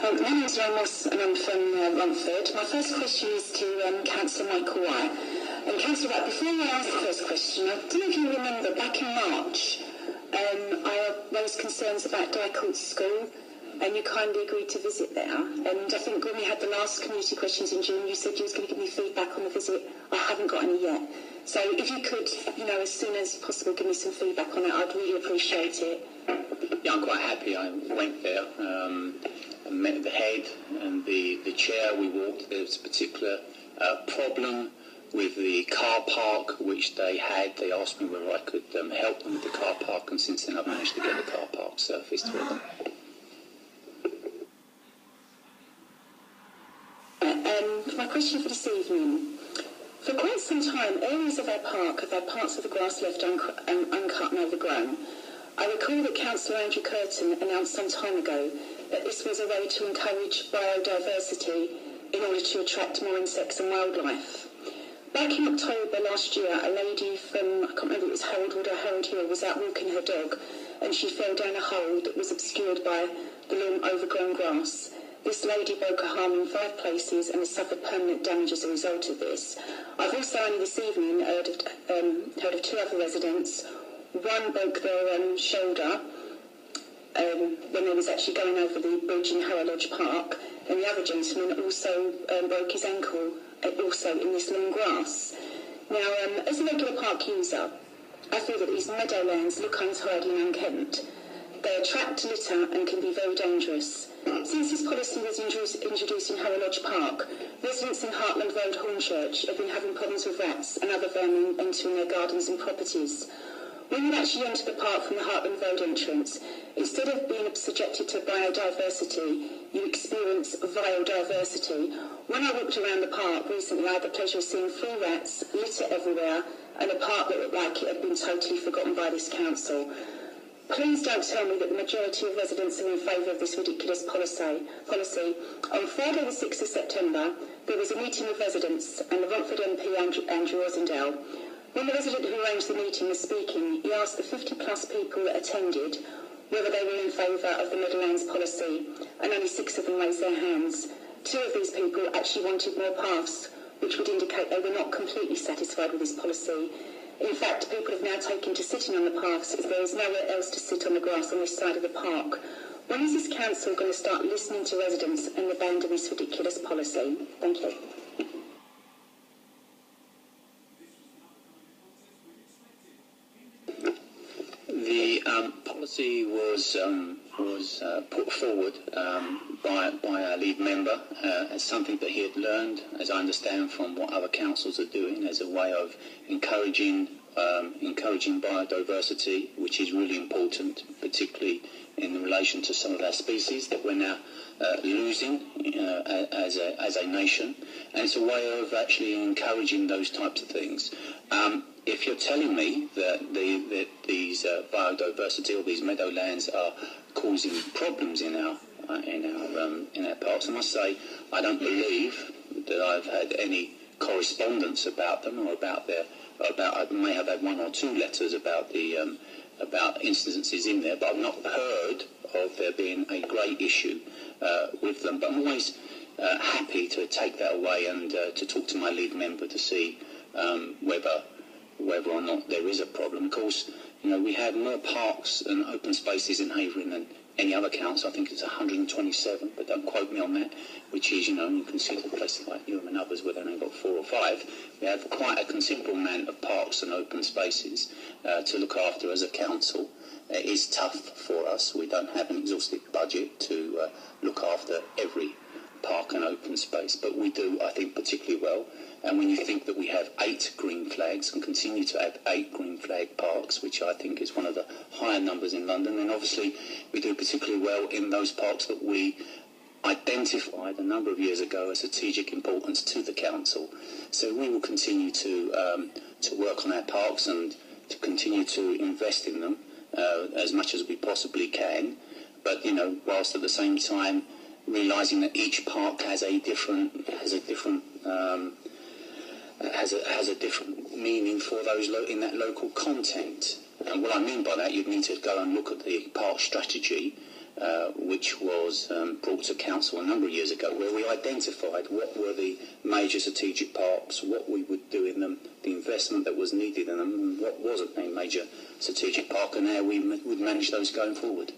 My name is Lorraine Moss and I'm from Romford. My first question is to Councillor Michael White. And Councillor White, before I ask the first question, I don't know if you remember, back in March, I raised concerns about Dycourt School, and you kindly agreed to visit there. And I think when we had the last community questions in June, you said you was going to give me feedback on the visit. I haven't got any yet. So if you could, as soon as possible, give me some feedback on it, I'd really appreciate it. Yeah, I'm quite happy. I went there, met the head and the chair. We walked. There was a particular problem with the car park, which they had. They asked me whether I could help them with the car park, and since then I've managed to get the car park surfaced for them. My question for this evening. For quite some time, areas of our park have had parts of the grass left uncut and overgrown. I recall that Councillor Andrew Curtin announced some time ago that this was a way to encourage biodiversity in order to attract more insects and wildlife. Back in October last year, a lady from, I can't remember if it was Harrow or Harrow Hill, was out walking her dog and she fell down a hole that was obscured by the long overgrown grass. This lady broke her arm in 5 places and has suffered permanent damage as a result of this. I've also only this evening heard of 2 other residents. One broke their shoulder when they was actually going over the bridge in Harrow Lodge Park, and the other gentleman also broke his ankle, also in this long grass. Now, as a regular park user, I feel that these meadowlands look untidy and unkempt. They attract litter and can be very dangerous. Since this policy was introduced in Harrow Lodge Park, residents in Heartland Road, Hornchurch, have been having problems with rats and other vermin entering their gardens and properties. When you actually enter the park from the Heartland Road entrance, instead of being subjected to biodiversity, you experience biodiversity. When I walked around the park recently, I had the pleasure of seeing 3 rats, litter everywhere, and a park that looked like it had been totally forgotten by this council. Please don't tell me that the majority of residents are in favour of this ridiculous policy. On Friday the 6th of September, there was a meeting of residents and the Romford MP Andrew Rosendale. When the resident who arranged the meeting was speaking, he asked the 50-plus people that attended whether they were in favour of the Meadowlands policy, and only 6 of them raised their hands. 2 of these people actually wanted more paths, which would indicate they were not completely satisfied with this policy. In fact, people have now taken to sitting on the paths as there is nowhere else to sit on the grass on this side of the park. When is this council going to start listening to residents and abandon this ridiculous policy? Thank you. The policy was put forward by our lead member as something that he had learned, as I understand from what other councils are doing, as a way of encouraging biodiversity, which is really important, particularly in relation to some of our species that we're now losing as a nation. And it's a way of actually encouraging those types of things. If you're telling me that these biodiversity or these meadowlands are causing problems in our parks, I must say I don't believe that I've had any correspondence about them, or I may have had 1 or 2 letters about about incidences in there, but I've not heard of there being a great issue with them. But I'm always happy to take that away and to talk to my lead member to see whether or not there is a problem. Of course, we have more parks and open spaces in Havering than any other council. I think it's 127, but don't quote me on that, which is, you consider places like Newham and others where they've only got 4 or 5. We have quite a considerable amount of parks and open spaces to look after as a council. It is tough for us. We don't have an exhaustive budget to look after every park and open space, but we do, I think, particularly well. And when you think that we have 8 green flags and continue to have 8 green flag parks, which I think is one of the higher numbers in London, then obviously we do particularly well in those parks that we identified a number of years ago as strategic importance to the council. So we will continue to work on our parks and to continue to invest in them as much as we possibly can. But whilst at the same time realising that each park has a different meaning for those in that local content. And what I mean by that, you'd need to go and look at the park strategy which was brought to council a number of years ago, where we identified what were the major strategic parks, what we would do in them, the investment that was needed in them, and what wasn't a major strategic park, and how we would manage those going forward.